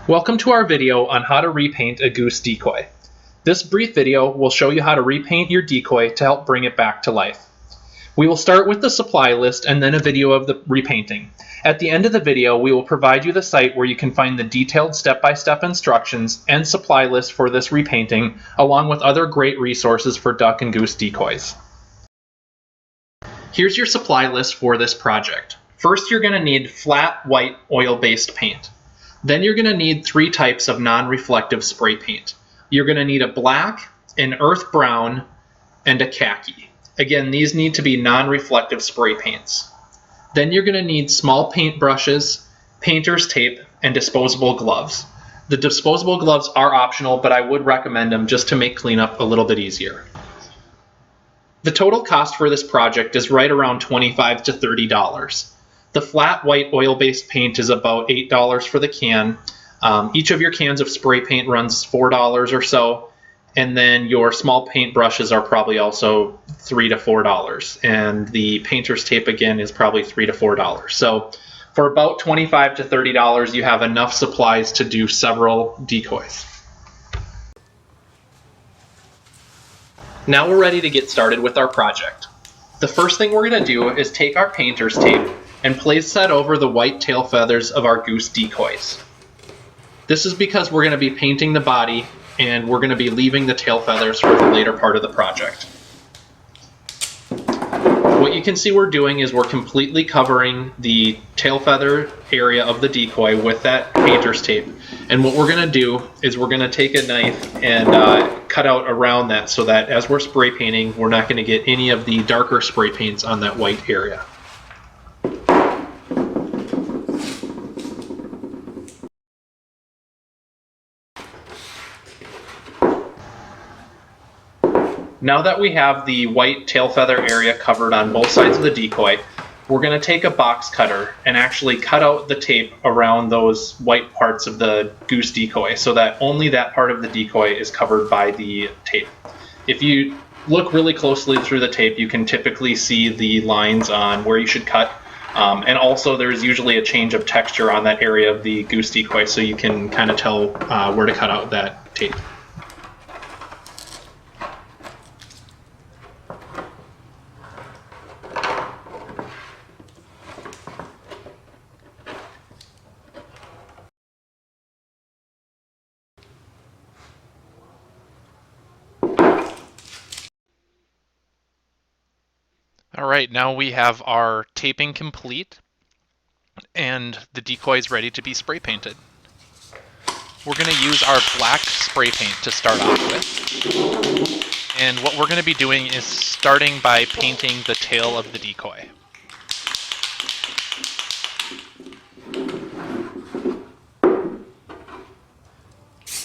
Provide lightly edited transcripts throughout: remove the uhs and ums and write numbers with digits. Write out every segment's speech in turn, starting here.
Welcome to our video on how to repaint a goose decoy. This brief video will show you how to repaint your decoy to help bring it back to life. We will start with the supply list and then a video of the repainting. At the end of the video, we will provide you the site where you can find the detailed step-by-step instructions and supply list for this repainting, along with other great resources for duck and goose decoys. Here's your supply list for this project. First, you're going to need flat white oil-based paint. Then you're going to need three types of non-reflective spray paint. You're going to need a black, an earth brown, and a khaki. Again, these need to be non-reflective spray paints. Then you're going to need small paint brushes, painter's tape, and disposable gloves. The disposable gloves are optional, but I would recommend them just to make cleanup a little bit easier. The total cost for this project is right around $25 to $30. The flat white oil-based paint is about $8 for the can. Each of your cans of spray paint runs $4 or so, and then your small paint brushes are probably also $3 to $4, and the painter's tape again is probably $3 to $4. So for about $25 to $30, you have enough supplies to do several decoys. Now we're ready to get started with our project. The first thing we're going to do is take our painter's tape and place that over the white tail feathers of our goose decoys. This is because we're going to be painting the body and we're going to be leaving the tail feathers for the later part of the project. What you can see we're doing is we're completely covering the tail feather area of the decoy with that painter's tape. And what we're going to do is we're going to take a knife and cut out around that so that as we're spray painting, we're not going to get any of the darker spray paints on that white area. Now that we have the white tail feather area covered on both sides of the decoy, we're going to take a box cutter and actually cut out the tape around those white parts of the goose decoy so that only that part of the decoy is covered by the tape. If you look really closely through the tape, you can typically see the lines on where you should cut. And also there's usually a change of texture on that area of the goose decoy, so you can kind of tell where to cut out that tape. All right, now we have our taping complete and the decoy is ready to be spray painted. We're going to use our black spray paint to start off with. And what we're going to be doing is starting by painting the tail of the decoy.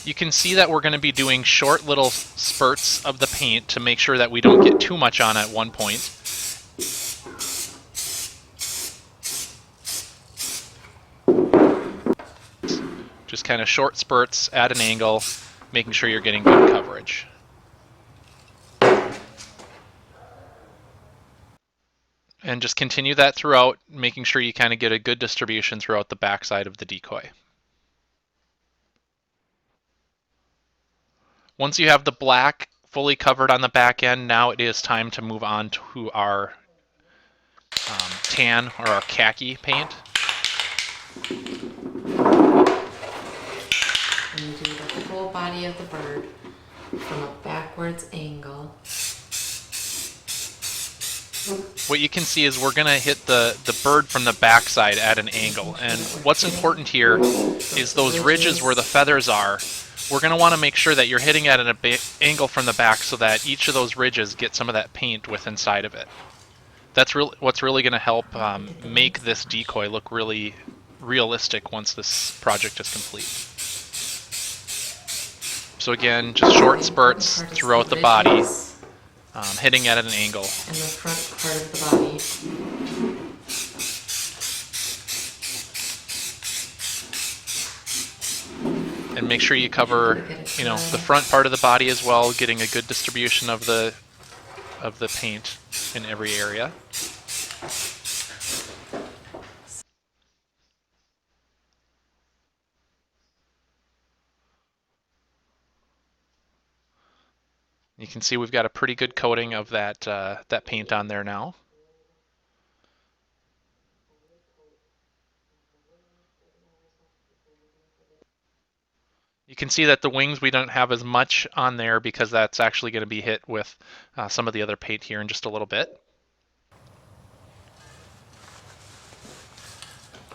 You can see that we're going to be doing short little spurts of the paint to make sure that we don't get too much on at one point. Just kind of short spurts at an angle, making sure you're getting good coverage. And just continue that throughout, making sure you kind of get a good distribution throughout the backside of the decoy. Once you have the black fully covered on the back end, now it is time to move on to our tan or our khaki paint. And you do the whole body of the bird from a backwards angle. What you can see is we're going to hit the bird from the backside at an angle. And what's important here is those ridges where the feathers are. We're going to want to make sure that you're hitting at an angle from the back so that each of those ridges get some of that paint with inside of it. That's what's really going to help make this decoy look really realistic once this project is complete. So again, just short spurts throughout the body, hitting at an angle. And the front part of the body. And make sure you cover, the front part of the body as well, getting a good distribution of the paint in every area. You can see we've got a pretty good coating of that, that paint on there now. You can see that the wings, we don't have as much on there because that's actually going to be hit with some of the other paint here in just a little bit.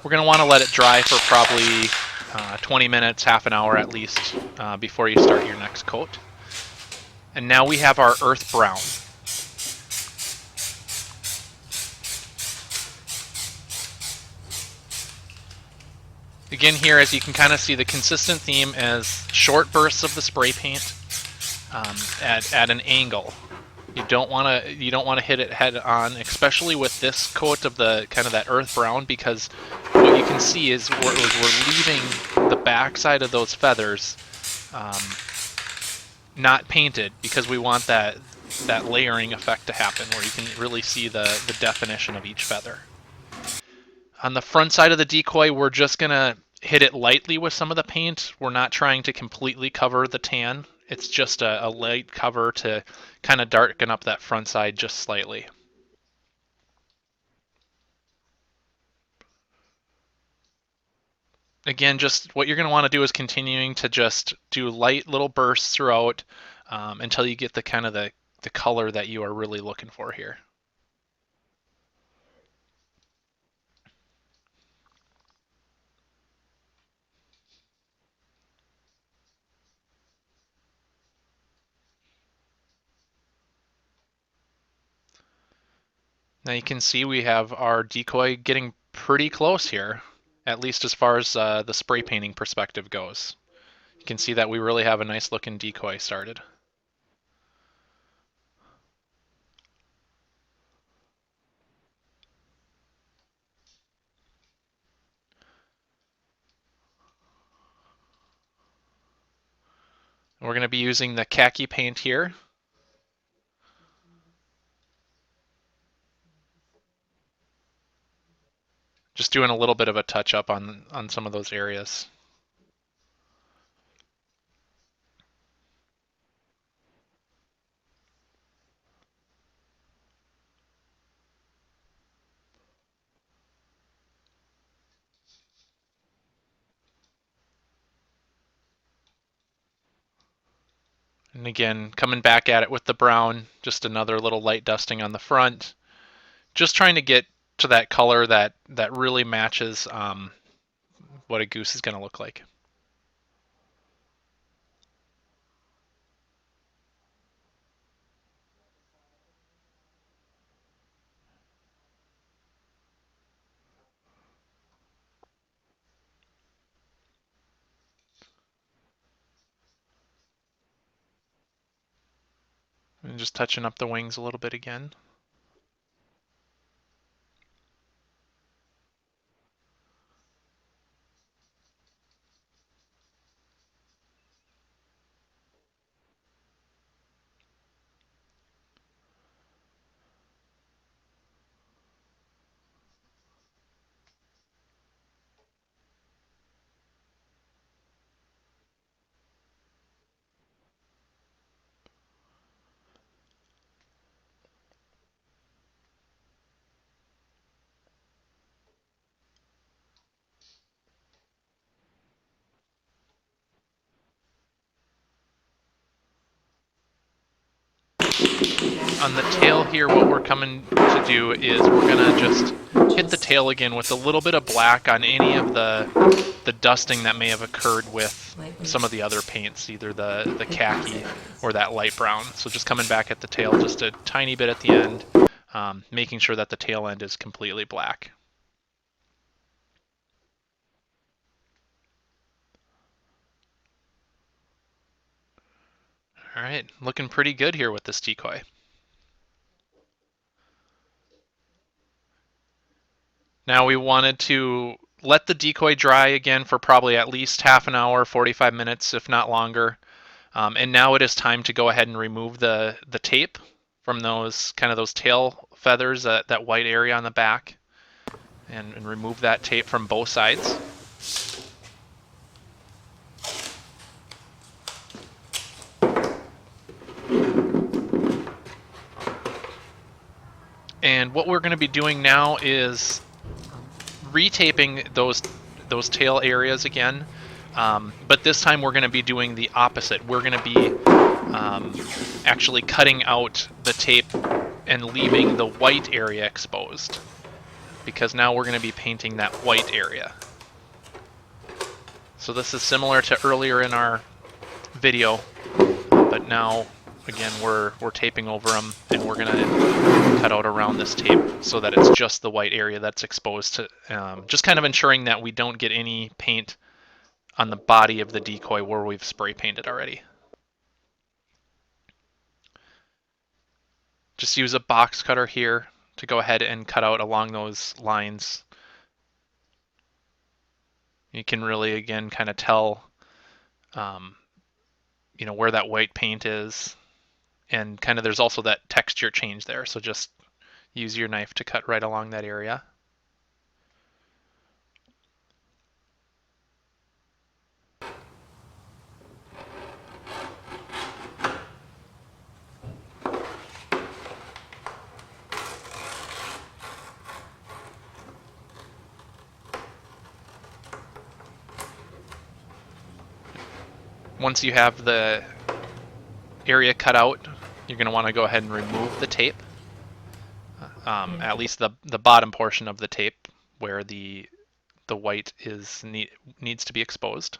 We're going to want to let it dry for probably 20 minutes, half an hour at least, before you start your next coat. And now we have our earth brown. Again here, as you can kind of see, the consistent theme is short bursts of the spray paint at an angle. You don't want to hit it head on, especially with this coat of the kind of that earth brown, because what you can see is we're leaving the backside of those feathers not painted, because we want that layering effect to happen where you can really see the definition of each feather. On the front side of the decoy, we're just going to hit it lightly with some of the paint. We're not trying to completely cover the tan. It's just a light cover to kind of darken up that front side just slightly. Again, just what you're going to want to do is continuing to just do light little bursts throughout until you get the kind of the color that you are really looking for here. Now you can see we have our decoy getting pretty close here, at least as far as the spray painting perspective goes. You can see that we really have a nice looking decoy started. We're going to be using the khaki paint here. Just doing a little bit of a touch up on some of those areas. And again, coming back at it with the brown, just another little light dusting on the front. Just trying to get to that color that really matches what a goose is going to look like. And just touching up the wings a little bit again. On the tail here, what we're coming to do is we're going to just hit the tail again with a little bit of black on any of the dusting that may have occurred with some of the other paints, either the khaki or that light brown. So just coming back at the tail just a tiny bit at the end, making sure that the tail end is completely black. All right, looking pretty good here with this decoy. Now we wanted to let the decoy dry again for probably at least half an hour, 45 minutes, if not longer. And now it is time to go ahead and remove the tape from those tail feathers, that white area on the back, and remove that tape from both sides. And what we're going to be doing now is retaping those tail areas again, but this time we're going to be doing the opposite. We're going to be actually cutting out the tape and leaving the white area exposed, because now we're going to be painting that white area. So this is similar to earlier in our video, but now again we're taping over them, and we're going to cut out around this tape so that it's just the white area that's exposed to, just kind of ensuring that we don't get any paint on the body of the decoy where we've spray painted already. Just use a box cutter here to go ahead and cut out along those lines. You can really, again, kind of tell where that white paint is, and kind of there's also that texture change there, so just use your knife to cut right along that area. Once you have the area cut out, you're going to want to go ahead and remove the tape, at least the bottom portion of the tape where the white needs to be exposed.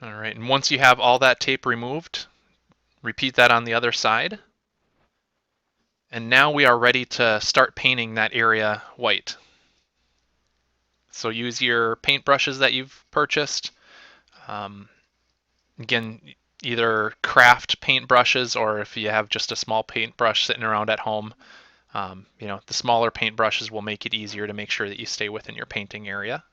All right, and once you have all that tape removed, repeat that on the other side. And now we are ready to start painting that area white. So use your paint brushes that you've purchased. Again, either craft paint brushes, or if you have just a small paintbrush sitting around at home, the smaller paint brushes will make it easier to make sure that you stay within your painting area.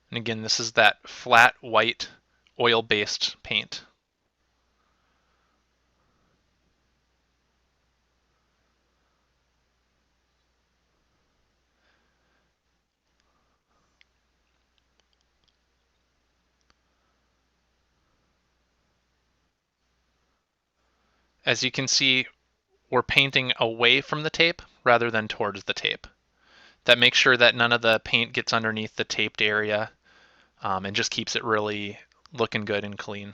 And again, this is that flat white oil-based paint. As you can see, we're painting away from the tape rather than towards the tape. That makes sure that none of the paint gets underneath the taped area, and just keeps it really looking good and clean.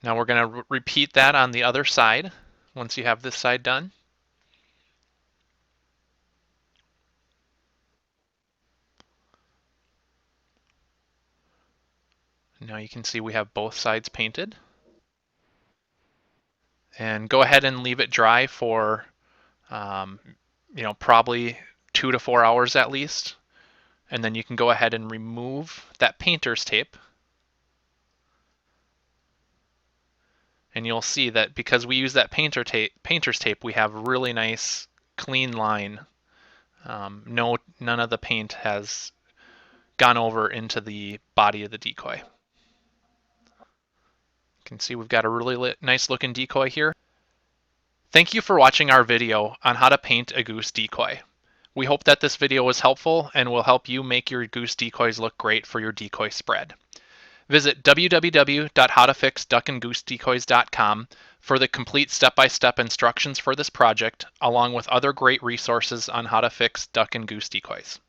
Now we're going to repeat that on the other side once you have this side done. Now you can see we have both sides painted. And go ahead and leave it dry for probably 2 to 4 hours at least. And then you can go ahead and remove that painter's tape. And you'll see that because we use that painter's tape, we have a really nice clean line. None of the paint has gone over into the body of the decoy. You can see we've got a really nice looking decoy here. Thank you for watching our video on how to paint a goose decoy. We hope that this video was helpful and will help you make your goose decoys look great for your decoy spread. Visit www.howtofixduckandgoosedecoys.com for the complete step-by-step instructions for this project, along with other great resources on how to fix duck and goose decoys.